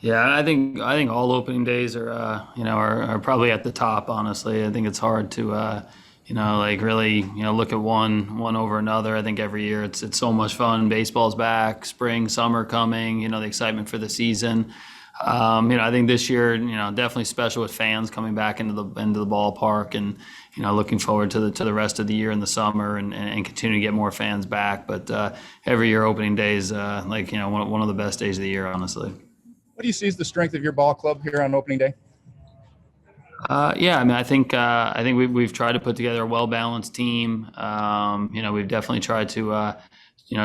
Yeah, I think all opening days are are probably at the top. Honestly, I think it's hard to like really look at one over another. I think every year it's so much fun. Baseball's back, spring, summer coming. The excitement for the season. I think this year definitely special with fans coming back into the ballpark, and looking forward to the rest of the year in the summer, and continue to get more fans back. But every year opening day is like one of the best days of the year, honestly. What do you see as the strength of your ball club here on opening day? Yeah, I mean, I think we've tried to put together a well balanced team. We've definitely tried to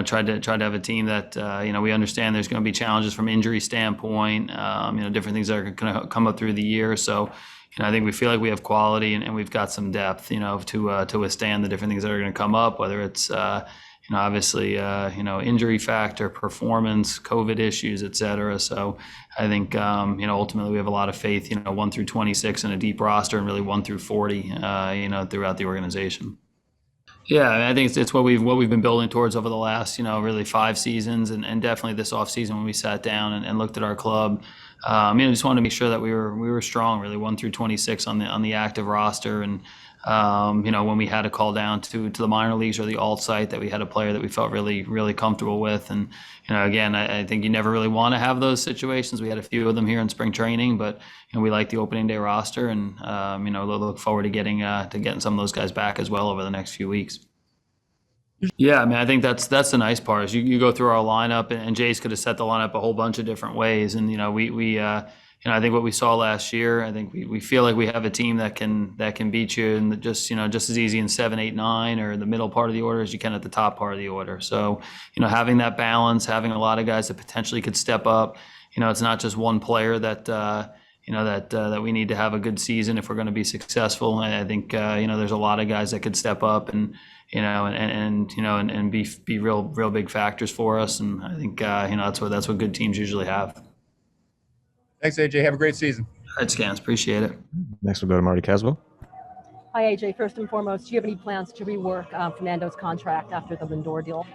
try to have a team that we understand there's going to be challenges from injury standpoint. Different things that are going to come up through the year. So, I think we feel like we have quality, and we've got some depth, to withstand the different things that are going to come up, whether it's obviously, injury factor, performance, COVID issues, et cetera. So I think, ultimately we have a lot of faith, 1 through 26 in a deep roster, and really 1 through 40, throughout the organization. Yeah, I think it's what we've been building towards over the last, really 5 seasons, and definitely this off season when we sat down and looked at our club. Just wanted to make sure that we were strong, really 1 through 26 on the active roster, and when we had to call down to the minor leagues or the alt site, that we had a player that we felt really really comfortable with. And again, I think you never really want to have those situations. We had a few of them here in spring training, but we like the opening day roster, and look forward to getting some of those guys back as well over the next few weeks. Yeah, I mean, I think that's the nice part is you go through our lineup, and Jace could have set the lineup a whole bunch of different ways, and we I think what we saw last year, I think we feel like we have a team that can beat you, and just as easy in 7, 8, 9, or the middle part of the order as you can at the top part of the order. So having that balance, having a lot of guys that potentially could step up. It's not just one player that we need to have a good season if we're going to be successful. And I think there's a lot of guys that could step up and be real big factors for us. And I think that's what good teams usually have. Thanks, AJ. Have a great season. All right, Scans. Appreciate it. Next, we'll go to Marty Caswell. Hi, AJ. First and foremost, do you have any plans to rework Fernando's contract after the Lindor deal?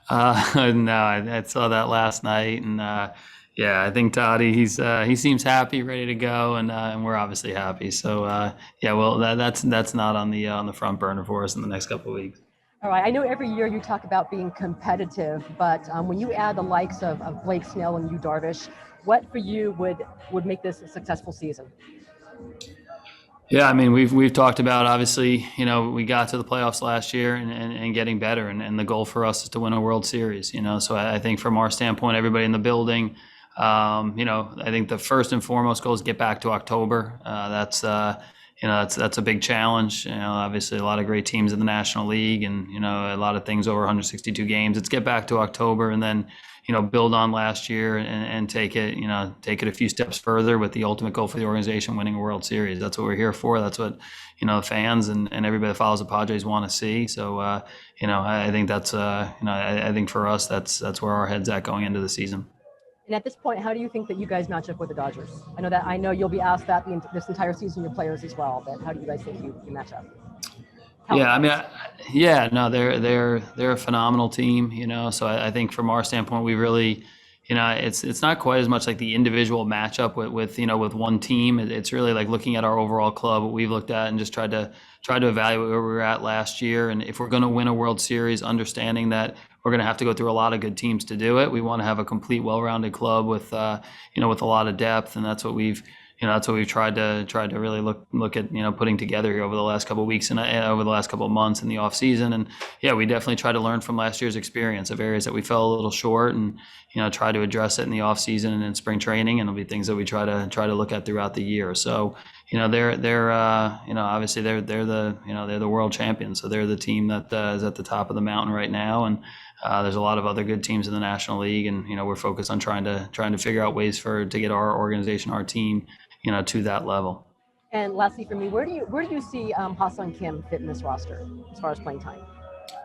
No, I saw that last night, and yeah, I think Toddy, he seems happy, ready to go, and we're obviously happy. So yeah, well, that's not on the front burner for us in the next couple of weeks. All right. I know every year you talk about being competitive, but when you add the likes of Blake Snell and Yu Darvish, what for you would make this a successful season? Yeah, I mean, we've talked about, obviously, we got to the playoffs last year and getting better, and the goal for us is to win a World Series. So I think from our standpoint, everybody in the building, I think the first and foremost goal is get back to October. That's a big challenge. Obviously a lot of great teams in the National League, and a lot of things over 162 games. Let's get back to October, and then build on last year and take it a few steps further, with the ultimate goal for the organization, winning a World Series. That's what we're here for. That's what fans and everybody that follows the Padres want to see. So I think that's I think for us that's where our head's at going into the season. And at this point, how do you think that you guys match up with the Dodgers? I know you'll be asked that this entire season, your players as well, but how do you guys think you match up? Yeah, I mean, no, they're a phenomenal team, So I think from our standpoint, we really, it's not quite as much like the individual matchup with one team. It's really like looking at our overall club, what we've looked at, and just tried to evaluate where we were at last year. And if we're going to win a World Series, understanding that we're going to have to go through a lot of good teams to do it. We want to have a complete, well-rounded club with a lot of depth, and that's what we've tried to really look at putting together here over the last couple of weeks and over the last couple of months in the off season. And yeah, we definitely try to learn from last year's experience of areas that we fell a little short, and try to address it in the off season and in spring training. And it'll be things that we try to look at throughout the year. So they're obviously they're the world champions, so they're the team that is at the top of the mountain right now. And there's a lot of other good teams in the National League, and we're focused on trying to figure out ways to get our organization, our team, to that level. And lastly, for me, where do you see Ha-Seong Kim fit in this roster as far as playing time?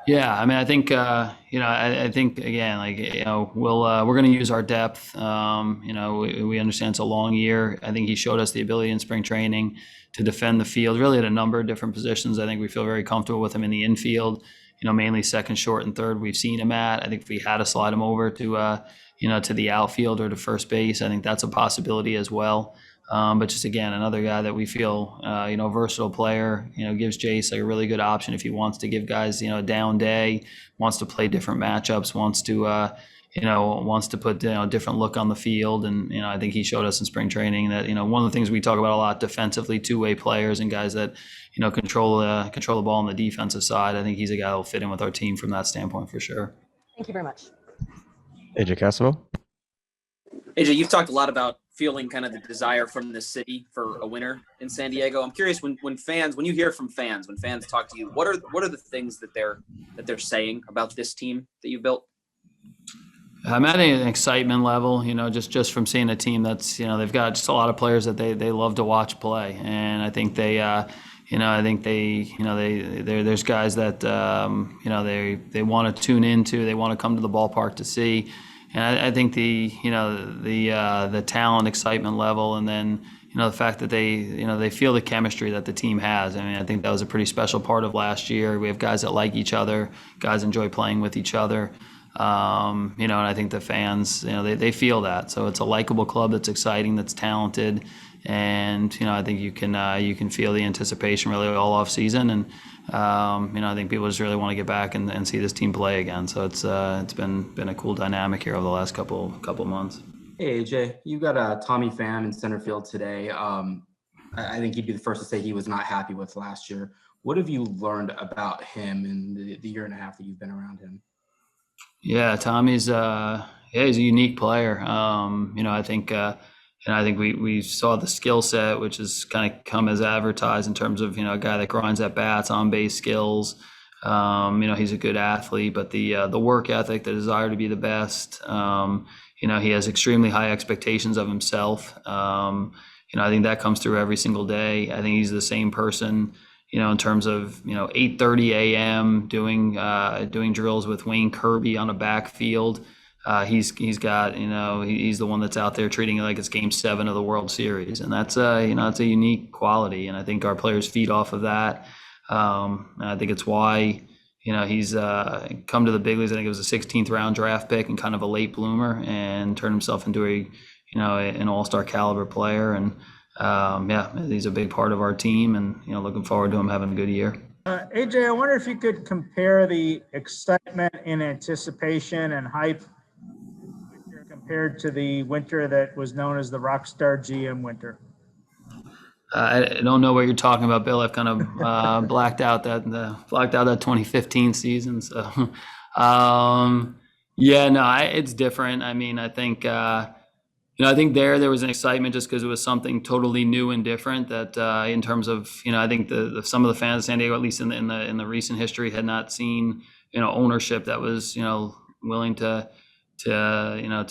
Yeah, I mean, I think I think again, like we're going to use our depth. We understand it's a long year. I think he showed us the ability in spring training to defend the field, really at a number of different positions. I think we feel very comfortable with him in the infield. mainly second, short, and third we've seen him at. I think if we had to slide him over to, to the outfield or to first base, I think that's a possibility as well. But just again, another guy that we feel, versatile player, gives Jace like a really good option if he wants to give guys, a down day, wants to play different matchups, wants to put different look on the field. And I think he showed us in spring training that one of the things we talk about a lot defensively, two-way players and guys that control the ball on the defensive side. I think he's a guy that will fit in with our team from that standpoint for sure. Thank you very much. AJ Cassimo. AJ, you've talked a lot about feeling kind of the desire from the city for a winner in San Diego. I'm curious when you hear from fans, when fans talk to you, what are the things that they're saying about this team that you've built? I'm at an excitement level, just from seeing a team that's, they've got just a lot of players that they love to watch play. And I think there's guys that, they want to tune into, they want to come to the ballpark to see. And I think the talent, excitement level, and then, the fact that they feel the chemistry that the team has. I mean, I think that was a pretty special part of last year. We have guys that like each other, guys enjoy playing with each other. And I think the fans, they feel that. So it's a likable club that's exciting, that's talented. And, I think you can feel the anticipation really all off season. And, I think people just really want to get back and see this team play again. So it's been a cool dynamic here over the last couple months. Hey, AJ, you got Tommy Pham in center field today. I think he'd be the first to say he was not happy with last year. What have you learned about him in the year and a half that you've been around him? Yeah, Tommy's he's a unique player. I think we saw the skill set, which has kind of come as advertised in terms of a guy that grinds at bats, on base skills. He's a good athlete, but the work ethic, the desire to be the best. He has extremely high expectations of himself. I think that comes through every single day. I think he's the same person. In terms of 8:30 a.m. doing drills with Wayne Kirby on a backfield. He's got he's the one that's out there treating it like it's Game 7 of the World Series, and that's it's a unique quality, and I think our players feed off of that. I think it's why he's come to the big leagues. I think it was a 16th round draft pick and kind of a late bloomer, and turned himself into an all-star caliber player. And he's a big part of our team, and looking forward to him having a good year. AJ, I wonder if you could compare the excitement and anticipation and hype compared to the winter that was known as the Rockstar GM winter. I don't know what you're talking about, Bill. I've kind of blacked out that 2015 season. So, it's different. I mean, I think. I think there was an excitement just because it was something totally new and different that in terms of, I think some of the fans of San Diego, at least in the recent history, had not seen, ownership that was, willing to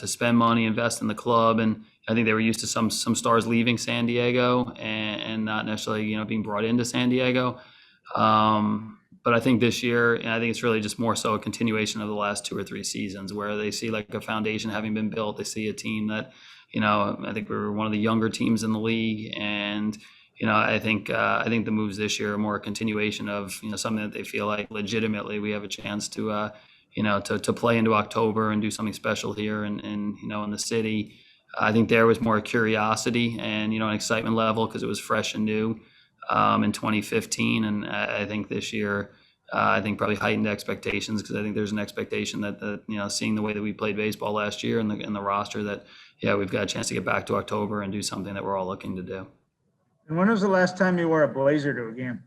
spend money, invest in the club. And I think they were used to some stars leaving San Diego and not necessarily, being brought into San Diego. But I think this year, I think it's really just more so a continuation of the last 2 or 3 seasons where they see like a foundation having been built. They see a team that, I think we were one of the younger teams in the league, and I think the moves this year are more a continuation of something that they feel like legitimately we have a chance to to play into October and do something special here and in the city. I think there was more curiosity and an excitement level because it was fresh and new in 2015, and I think this year. I think probably heightened expectations because I think there's an expectation that seeing the way that we played baseball last year and the roster that we've got a chance to get back to October and do something that we're all looking to do. And when was the last time you wore a blazer to a game?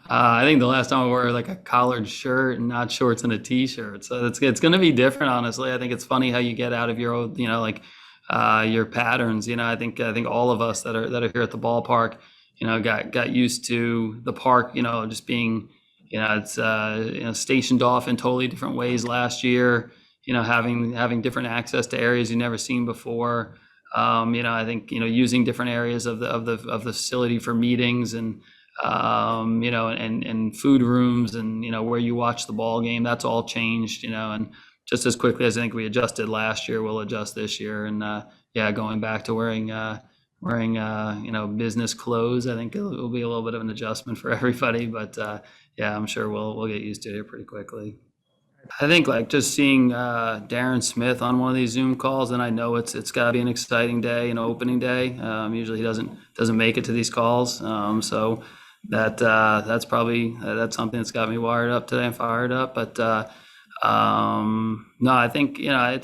I think the last time I wore like a collared shirt and not shorts and a t-shirt. So it's going to be different, honestly. I think it's funny how you get out of your old, your patterns. I think all of us that are here at the ballpark, got used to the park, just being, it's stationed off in totally different ways last year, having different access to areas you've never seen before. I think, using different areas of the facility for meetings and, and food rooms and, where you watch the ball game, that's all changed, and just as quickly as I think we adjusted last year, we'll adjust this year. And, going back to wearing, wearing business clothes. I think it'll be a little bit of an adjustment for everybody, but yeah, I'm sure we'll get used to it here pretty quickly. I think like just seeing Darren Smith on one of these Zoom calls, and I know it's got to be an exciting day, an opening day. Usually he doesn't make it to these calls, so that's probably that's something that's got me wired up today and fired up. But no, I think I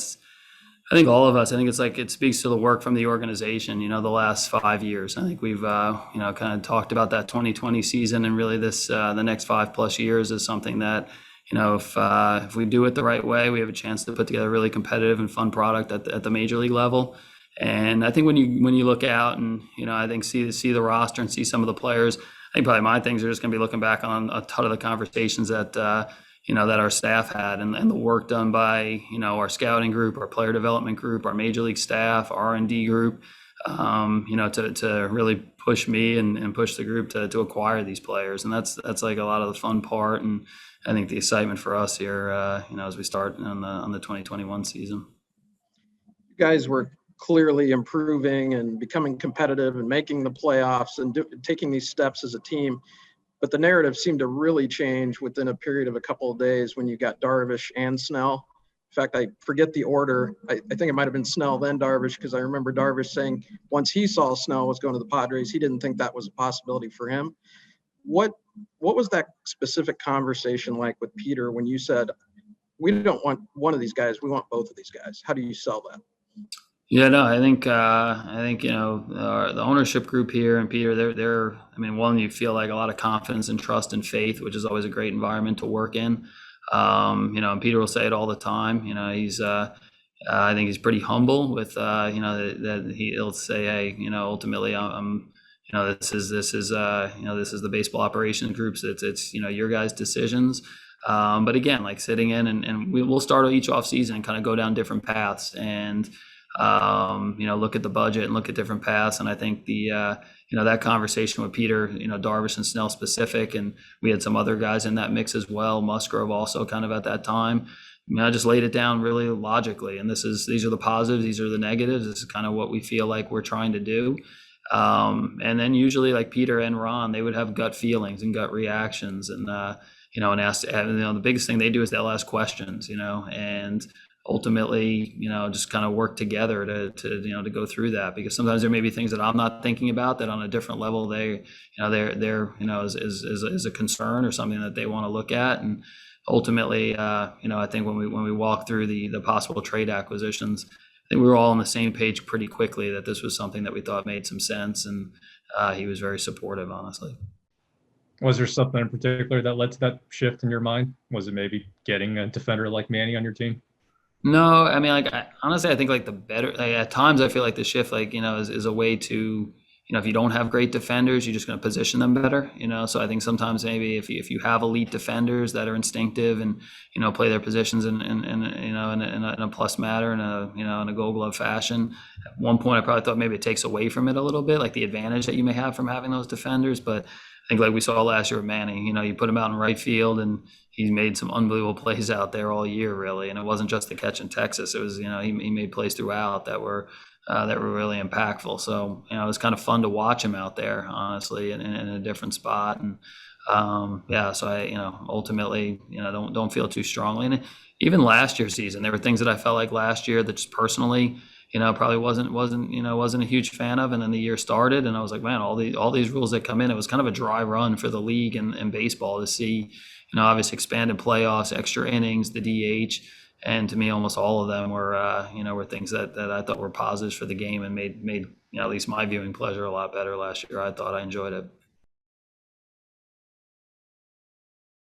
think all of us. I think it's like it speaks to the work from the organization. The last 5 years. I think we've kind of talked about that 2020 season, and really this the next 5+ years is something that if we do it the right way, we have a chance to put together a really competitive and fun product at the major league level. And I think when you look out and I think see the roster and see some of the players, I think probably my things are just going to be looking back on a ton of the conversations that that our staff had, and the work done by our scouting group, our player development group, our major league staff, R&D group, to really push me and push the group to acquire these players. And that's like a lot of the fun part, and I think the excitement for us here, as we start on the 2021 season. You guys were clearly improving and becoming competitive and making the playoffs and taking these steps as a team. But the narrative seemed to really change within a period of a couple of days when you got Darvish and Snell. In fact, I forget the order. I think it might have been Snell, then Darvish, because I remember Darvish saying once he saw Snell was going to the Padres, he didn't think that was a possibility for him. What was that specific conversation like with Peter when you said, we don't want one of these guys, we want both of these guys? How do you sell that? Yeah, no, I think the ownership group here and Peter, they're one, you feel like a lot of confidence and trust and faith, which is always a great environment to work in. And Peter will say it all the time. He's I think he's pretty humble with that he'll say, hey, ultimately this is the baseball operations groups. It's your guys' decisions. But again, like sitting in and we'll start each off season and kind of go down different paths and look at the budget and look at different paths. And I think that conversation with Peter, Darvish and Snell specific, and we had some other guys in that mix as well. Musgrove also kind of at that time. I just laid it down really logically. And these are the positives, these are the negatives. This is kind of what we feel like we're trying to do. And then usually like Peter and Ron, they would have gut feelings and gut reactions and ask, the biggest thing they do is they'll ask questions, and ultimately, just kind of work together to go through that, because sometimes there may be things that I'm not thinking about that on a different level they're is a concern or something that they want to look at. And ultimately, I think when we walk through the possible trade acquisitions, I think we were all on the same page pretty quickly that this was something that we thought made some sense, and he was very supportive, honestly. Was there something in particular that led to that shift in your mind? Was it maybe getting a defender like Manny on your team? No, honestly, I think like the better, at times I feel like the shift, is a way to, if you don't have great defenders, you're just going to position them better, so I think sometimes maybe if you have elite defenders that are instinctive and, play their positions in a plus matter, in a gold glove fashion. At one point, I probably thought maybe it takes away from it a little bit, like the advantage that you may have from having those defenders. But I think like we saw last year with Manny, you put him out in right field and he's made some unbelievable plays out there all year, really. And it wasn't just the catch in Texas. It was, he made plays throughout that were really impactful. So, it was kind of fun to watch him out there, honestly, in a different spot. And so I, ultimately, don't feel too strongly. And even last year's season, there were things that I felt like last year that just personally, probably wasn't a huge fan of. And then the year started and I was like, man, all these rules that come in, it was kind of a dry run for the league and baseball to see, obviously expanded playoffs, extra innings, the DH. And to me, almost all of them were things that I thought were positives for the game and made at least my viewing pleasure a lot better last year. I thought I enjoyed it.